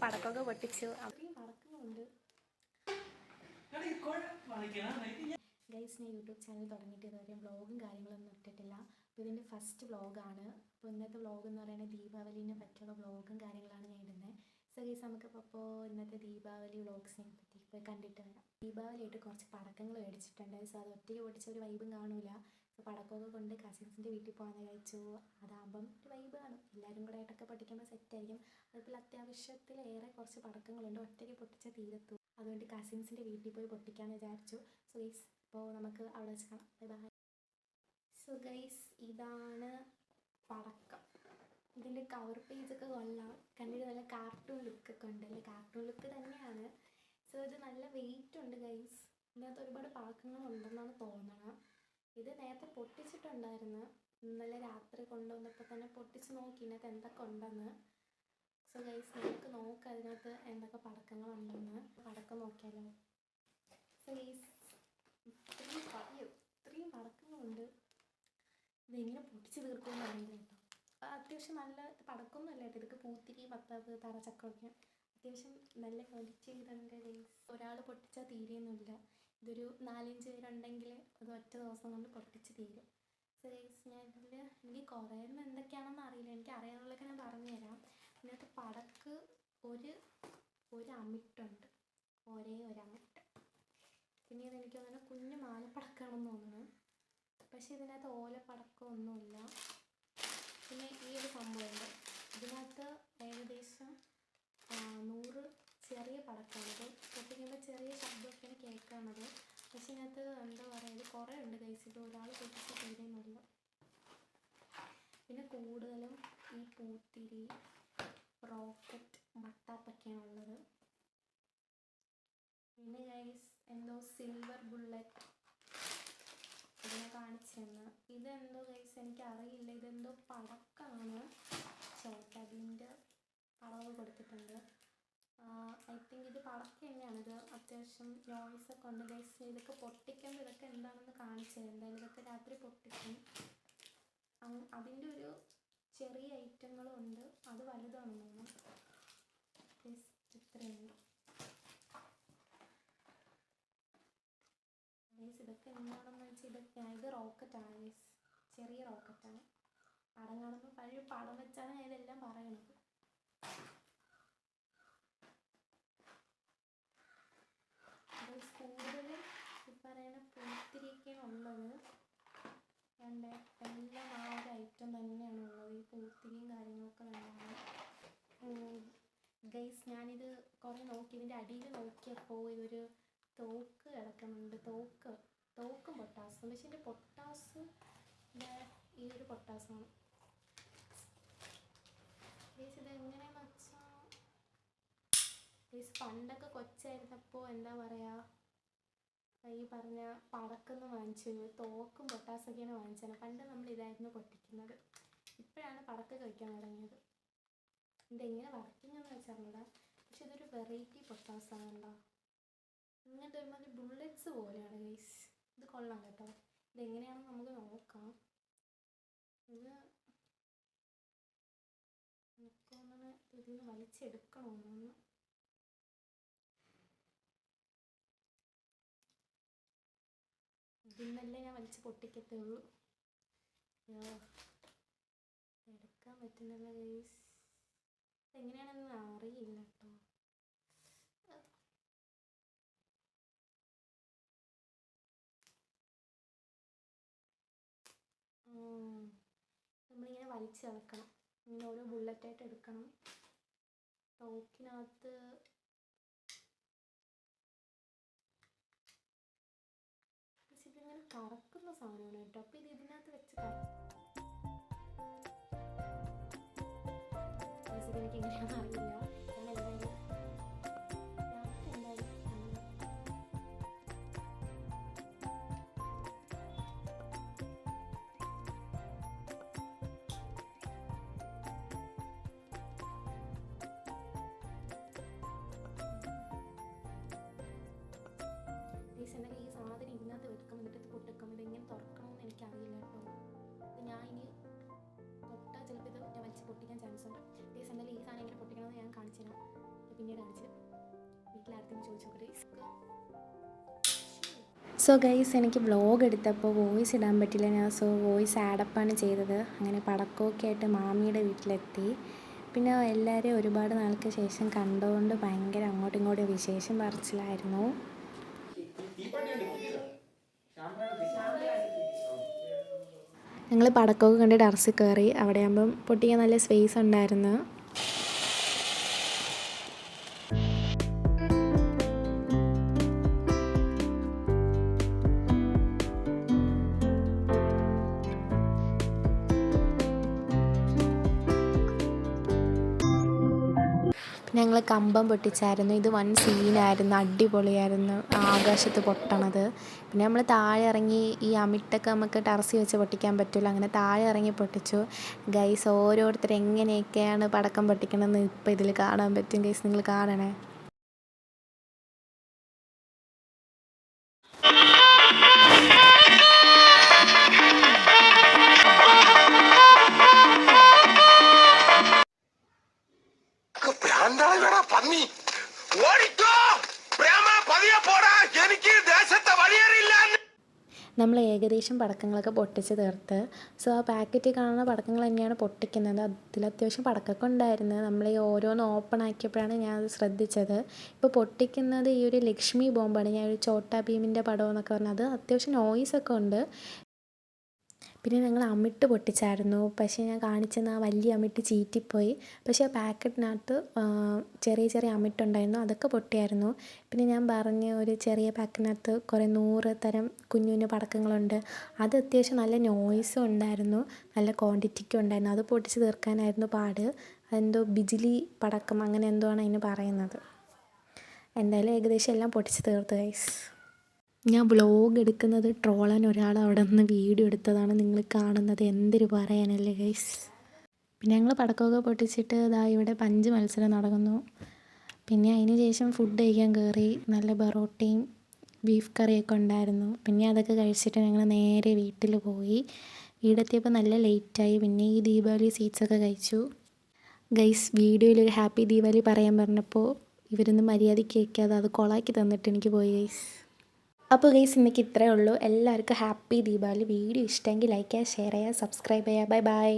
പടക്കമൊക്കെ പൊട്ടിച്ചു. അത്രയും പടക്കമുണ്ട്. ഗൈസ്, ഞാൻ യൂട്യൂബ് ചാനൽ തുടങ്ങിയിട്ട് ഇതുവരെ വ്ളോഗും കാര്യങ്ങളൊന്നും ഇട്ടിട്ടില്ല. അപ്പോൾ ഇതിൻ്റെ ഫസ്റ്റ് വ്ളോഗാണ്. അപ്പോൾ ഇന്നത്തെ വ്ളോഗ് എന്ന് പറയുന്നത് ദീപാവലിനെ പറ്റിയുള്ള വ്ളോഗും കാര്യങ്ങളാണ് ഞാൻ ഇടുന്നത്. സോ ഗൈസ്, നമുക്കിപ്പോൾ ഇന്നത്തെ ദീപാവലി വ്ളോഗ്സിനെ പറ്റി പോയി കണ്ടിട്ട് വരാം. ദീപാവലിയായിട്ട് കുറച്ച് പടക്കങ്ങൾ മേടിച്ചിട്ടുണ്ട്. സോ അത് ഒറ്റയ്ക്ക് പൊട്ടിച്ച ഒരു വൈബും കാണില്ല. സോ പടക്കമൊക്കെ കൊണ്ട് കസിൻസിൻ്റെ വീട്ടിൽ പോകാൻ കഴിച്ചു. അതാകുമ്പം ഒരു വൈബ് കാണും. എല്ലാവരും കൂടെ ആയിട്ടൊക്കെ പൊട്ടിക്കുമ്പോൾ സെറ്റായിരിക്കും. അതുപോലെ അത്യാവശ്യത്തിലേറെ കുറച്ച് പടക്കങ്ങളുണ്ട്. ഒറ്റയ്ക്ക് പൊട്ടിച്ച തീരത്തു. അതുകൊണ്ട് കസിൻസിൻ്റെ വീട്ടിൽ പോയി പൊട്ടിക്കാമെന്ന് വിചാരിച്ചു. സോ ഗൈസ്, അപ്പോൾ നമുക്ക് അവിടെ വെച്ച് കാണാം. Bye bye. സോ ഗൈസ്, ഇതാണ് പടക്കം. ഇതിൻ്റെ കവർ പേജൊക്കെ കൊള്ളാം. കണ്ടിട്ട് നല്ല കാർട്ടൂൺ ലുക്കൊക്കെ ഉണ്ട്. അല്ലേ, കാർട്ടൂൺ ലുക്ക് തന്നെയാണ്. സോ ഇത് നല്ല വെയിറ്റ് ഉണ്ട് ഗൈസ്. ഇതിനകത്ത് ഒരുപാട് പടക്കങ്ങളുണ്ടെന്നാണ് തോന്നണം. ഇത് നേരത്തെ പൊട്ടിച്ചിട്ടുണ്ടായിരുന്നു. ഇന്നലെ രാത്രി കൊണ്ടുവന്നപ്പോൾ തന്നെ പൊട്ടിച്ച് നോക്കി ഇതിനകത്ത് എന്തൊക്കെ ഉണ്ടെന്ന്. സോ ഗൈസ്, നമുക്ക് നോക്കാം അതിനകത്ത് എന്തൊക്കെ പടക്കങ്ങളുണ്ടെന്ന്. പടക്കം നോക്കിയാലോ. സോ ഗൈസ്, ഇത്രയും പടക്കങ്ങളുണ്ട്. ഇതെങ്ങനെ പൊട്ടിച്ച് തീർക്കുമെന്ന് അറിയില്ല കേട്ടോ. അത്യാവശ്യം നല്ല പടക്കമൊന്നുമല്ല കേട്ടോ. ഇതൊക്കെ പൂത്തിരി, പത്താവ്, തറച്ചക്കമൊക്കെ അത്യാവശ്യം നല്ല ക്വാളിറ്റി ചെയ്തിട്ടുണ്ട് ഗൈസ്. ഒരാൾ പൊട്ടിച്ചാൽ തീരെയൊന്നുമില്ല. ഇതൊരു 4-5 പേരുണ്ടെങ്കിൽ അത് ഒറ്റ ദിവസം കൊണ്ട് പൊട്ടിച്ച് തീരും. സോ ഗൈസ്, ഞാൻ ഇതിൽ എനിക്ക് കുറേ എന്തൊക്കെയാണെന്ന് അറിയില്ല. എനിക്ക് അറിയാനുള്ളതൊക്കെ ഞാൻ പറഞ്ഞുതരാം. ഇതിനകത്ത് പടക്ക് ഒരു അമിട്ടുണ്ട്. ഒരേ ഒരു അമിട്ട്. പിന്നെ ഇതെനിക്ക് തോന്നുന്നു കുഞ്ഞു മാലപ്പടക്കമാണെന്ന് തോന്നുന്നു. പക്ഷേ ഇതിനകത്ത് ഓലപ്പടക്കമൊന്നുമില്ല. പിന്നെ ഈ ഒരു സംഭവമുണ്ട്. ഇതിനകത്ത് ഏകദേശം 100 ചെറിയ പടക്കമാണിത്. പൊട്ടിക്കുമ്പോൾ ചെറിയ ശബ്ദമൊക്കെയാണ് കേൾക്കാണത്. പക്ഷേ ഇതിനകത്ത് എന്താ പറയുക, ഇത് കുറേ ഉണ്ട് ഗൈസ്. ഇത് ഒരാൾ പൊട്ടിച്ച് തീരുന്നില്ല. പിന്നെ കൂടുതലും ഈ പൂത്തിരി, റോക്കറ്റ്, മട്ടാപ്പൊക്കെയാണുള്ളത്. പിന്നെ ഗൈസ് എന്തോ സിൽവർ ബുള്ളറ്റ് ഇതിനെ കാണിച്ചു തന്നു. ഇതെന്തോ ഗൈസ് എനിക്കറിയില്ല. ഇതെന്തോ പടക്കമാണ്. ചോട്ടാബീൻ്റെ പടവ് കൊടുത്തിട്ടുണ്ട്. ഐ തിങ്ക് ഇത് പടക്കം തന്നെയാണ്. ഇത് അത്യാവശ്യം നോയ്സൊക്കെ ഉണ്ട് ഗൈസ്. ഇതൊക്കെ പൊട്ടിക്കുമ്പോൾ ഇതൊക്കെ എന്താണെന്ന് കാണിച്ചു തരാം. എന്തായാലും ഇതൊക്കെ രാത്രി പൊട്ടിക്കും. അതിൻ്റെ ഒരു ചെറിയ ഐറ്റങ്ങളും ഉണ്ട്. അത് വലുതാണെന്ന് തോന്നുന്നു. ഗൈസ്, ഇത്രയുണ്ട്. ഗൈസ്, ഇതൊക്കെ എന്താണെന്ന് വെച്ചാൽ ഇത് റോക്കറ്റാണ് ഗൈസ്. ചെറിയ റോക്കറ്റാണ്. പടം കാണുമ്പോൾ പഴയ പടം വെച്ചാണ് ഞാൻ ഇതെല്ലാം പറയണത്. ഗൈസ്, കൂടുതലും ഈ പറയുന്ന പൂത്തിരിയൊക്കെയാണ് ഉള്ളത്. എൻ്റെ എല്ലാം ആ ഒരു ഐറ്റം തന്നെയാണ് ഉള്ളത്. ഈ പൂത്തിരിയും കാര്യങ്ങളൊക്കെ തന്നെയാണ് ഗൈസ്. ഞാനിത് കുറേ നോക്കി. ഇതിൻ്റെ അടിയിൽ നോക്കിയപ്പോൾ ഇതൊരു തോക്ക് കിടക്കുന്നുണ്ട്. തോക്കും പൊട്ടാസും. പക്ഷേ ഇതിൻ്റെ പൊട്ടാസ് ഈ ഒരു പൊട്ടാസാണ് ഗൈസ്. ഇതെങ്ങനെയാണെന്ന് വെച്ചാൽ ഗൈസ്, പണ്ടൊക്കെ കൊച്ചായിരുന്നപ്പോൾ എന്താ പറയുക, ഈ പറഞ്ഞ പടക്കൊന്നും വാങ്ങിച്ചു തോക്കും പൊട്ടാസൊക്കെയാണ് വാങ്ങിച്ചത്. പണ്ട് നമ്മൾ ഇതായിരുന്നു പൊട്ടിക്കുന്നത്. ഇപ്പോഴാണ് പടക്കം കഴിക്കാൻ തുടങ്ങിയത്. ഇതെങ്ങനെ വറക്കുന്നതെന്ന് വെച്ചാൽ പക്ഷെ ഇതൊരു വെറൈറ്റി പൊട്ടാസാണ് കേട്ടോ. ഇങ്ങനത്തെ ഒരുമാതിരി ബുള്ളറ്റ്സ് പോലെയാണ് ഗൈസ്. ഇത് കൊള്ളാം കേട്ടോ. ഇതെങ്ങനെയാണെന്ന് നമുക്ക് നോക്കാം. ഇത് നമുക്കൊന്ന് ഇതിൽ നിന്ന് വലിച്ചെടുക്കണമെന്ന്. ഇതിന്നല്ലേ ഞാൻ വലിച്ച് പൊട്ടിക്കത്തേ ഉള്ളൂ. എടുക്കാൻ പറ്റുന്നില്ല ഗൈസ്. എങ്ങനെയാണെന്ന് അറിയില്ല കേട്ടോ. നമ്മളിങ്ങനെ വലിച്ച് കളക്കണം. ഇങ്ങനെ ഓരോ ബുള്ളറ്റായിട്ട് എടുക്കണം. തോക്കിനകത്ത് ഇതിങ്ങനെ കറക്കുന്ന സാധനമാണ് കേട്ടോ. അപ്പോൾ ഇതിനകത്ത് വെച്ച് എനിക്ക് എങ്ങനെയാണെന്ന് അറിയില്ല. ഞാൻ എന്തായാലും എന്നാൽ ഈ സാധനം ഇതിനകത്ത് വെക്കും. എന്നിട്ട് പൊട്ടിക്കും. ഇതെങ്ങനെ തുറക്കണമെന്ന് എനിക്കറിയില്ല കേട്ടോ. ഇത് ഞാൻ ഇനി തൊട്ടാൽ ചിലപ്പോൾ ഇത് വലിച്ച് പൊട്ടിക്കാൻ ചാൻസ് ഉണ്ട്. പ്ലീസ് എന്തായാലും ഈ സാധനം എങ്ങനെ പൊട്ടിക്കണമെന്ന് ഞാൻ കാണിച്ചു തരാം. പിന്നീട് കാണിച്ച് വീട്ടിലാർക്കും ചോദിച്ചു നോക്കട്ടെ. സോ ഗൈസ്, എനിക്ക് വ്ളോഗ് എടുത്തപ്പോൾ വോയിസ് ഇടാൻ പറ്റില്ല. ഞാൻ വോയിസ് ആഡപ്പാണ് ചെയ്തത്. അങ്ങനെ പടക്കമൊക്കെ ആയിട്ട് മാമിയുടെ വീട്ടിലെത്തി. പിന്നെ എല്ലാവരെയും ഒരുപാട് നാൾക്ക് ശേഷം കണ്ടുകൊണ്ട് ഭയങ്കര അങ്ങോട്ടും ഇങ്ങോട്ടും വിശേഷം പറച്ചിലായിരുന്നു. ഞങ്ങൾ പടക്കമൊക്കെ കണ്ട് ടെറസിൽ കയറി. അവിടെ ആകുമ്പം പൊട്ടിക്കാൻ നല്ല സ്പേസ് ഉണ്ടായിരുന്നു. ഞങ്ങൾ കമ്പം പൊട്ടിച്ചായിരുന്നു. ഇത് വൺ സീനായിരുന്നു, അടിപൊളിയായിരുന്നു ആകാശത്ത് പൊട്ടണത്. പിന്നെ നമ്മൾ താഴെ ഇറങ്ങി, ഈ അമിട്ടൊക്കെ നമുക്ക് ടെറസിൽ വെച്ച് പൊട്ടിക്കാൻ പറ്റില്ല, അങ്ങനെ താഴെ ഇറങ്ങി പൊട്ടിച്ചു. ഗൈസ്, ഓരോരുത്തർ എങ്ങനെയൊക്കെയാണ് പടക്കം പൊട്ടിക്കണമെന്ന് ഇപ്പോൾ ഇതിൽ കാണാൻ പറ്റും. ഗൈസ്, നിങ്ങൾ കാണണേ. നമ്മൾ ഏകദേശം പടക്കങ്ങളൊക്കെ പൊട്ടിച്ച് തീർത്ത്. ആ പാക്കറ്റിൽ കാണുന്ന പടക്കങ്ങൾ തന്നെയാണ് പൊട്ടിക്കുന്നത്. അതിൽ അത്യാവശ്യം പടക്കമൊക്കെ ഉണ്ടായിരുന്നു. നമ്മൾ ഈ ഓരോന്ന് ഓപ്പൺ ആക്കിയപ്പോഴാണ് ഞാൻ അത് ശ്രദ്ധിച്ചത്. ഇപ്പോൾ പൊട്ടിക്കുന്നത് ഈ ഒരു ലക്ഷ്മി ബോംബാണ്. ഞാൻ ഒരു ചോട്ടാ ഭീമിൻ്റെ പടം എന്നൊക്കെ പറഞ്ഞത്. അത്യാവശ്യം നോയ്സൊക്കെ ഉണ്ട്. പിന്നെ ഞങ്ങൾ അമിട്ട് പൊട്ടിച്ചായിരുന്നു. പക്ഷേ ഞാൻ കാണിച്ചെന്ന ആ വലിയ അമിട്ട് ചീറ്റിപ്പോയി. പക്ഷേ ആ പാക്കറ്റിനകത്ത് ചെറിയ ചെറിയ അമിട്ടുണ്ടായിരുന്നു, അതൊക്കെ പൊട്ടിയായിരുന്നു. പിന്നെ ഞാൻ പറഞ്ഞ ഒരു ചെറിയ പാക്കറ്റിനകത്ത് കുറേ 100 തരം കുഞ്ഞു കുഞ്ഞു പടക്കങ്ങളുണ്ട്. അത് അത്യാവശ്യം നല്ല നോയ്സും ഉണ്ടായിരുന്നു, നല്ല ക്വാണ്ടിറ്റിക്കും ഉണ്ടായിരുന്നു. അത് പൊട്ടിച്ച് തീർക്കാനായിരുന്നു പാട്. അതെന്തോ ബിജിലി പടക്കം അങ്ങനെ എന്തോ ആണ് അതിന് പറയുന്നത്. എന്തായാലും ഏകദേശം എല്ലാം പൊട്ടിച്ച് തീർത്ത് ഗൈസ്. ഞാൻ വ്ളോഗ് എടുക്കുന്നത് ട്രോളാൻ ഒരാൾ അവിടെ നിന്ന് വീഡിയോ എടുത്തതാണ് നിങ്ങൾ കാണുന്നത്. എന്തൊരു പറയാനല്ലേ ഗൈസ്. പിന്നെ ഞങ്ങൾ പടക്കമൊക്കെ പൊട്ടിച്ചിട്ട് ഇവിടെ പഞ്ച് മത്സരം നടക്കുന്നു. പിന്നെ അതിന് ശേഷം ഫുഡ് കഴിക്കാൻ കയറി. നല്ല ബറോട്ടയും ബീഫ് കറിയൊക്കെ ഉണ്ടായിരുന്നു. പിന്നെ അതൊക്കെ കഴിച്ചിട്ട് ഞങ്ങൾ നേരെ വീട്ടിൽ പോയി. വീടെത്തിയപ്പോൾ നല്ല ലേറ്റായി. പിന്നെ ഈ ദീപാവലി സ്വീറ്റ്സൊക്കെ കഴിച്ചു. ഗൈസ്, വീഡിയോയിൽ ഒരു ഹാപ്പി ദീപാവലി പറയാൻ പറഞ്ഞപ്പോൾ ഇവരൊന്നും മര്യാദയ്ക്ക് കേൾക്കാതെ അത് കൊളാക്കി തന്നിട്ട് എനിക്ക് പോയി ഗൈസ്. അപ്പോൾ ഗൈസ്, ഇന്നേക്ക് ഇത്രയേ ഉള്ളൂ. എല്ലാവർക്കും ഹാപ്പി ദീപാവലി. വീഡിയോ ഇഷ്ടമെങ്കിൽ ലൈക്ക് ചെയ്യുക, ഷെയർ ചെയ്യുക, സബ്സ്ക്രൈബ് ചെയ്യുക. Bye bye.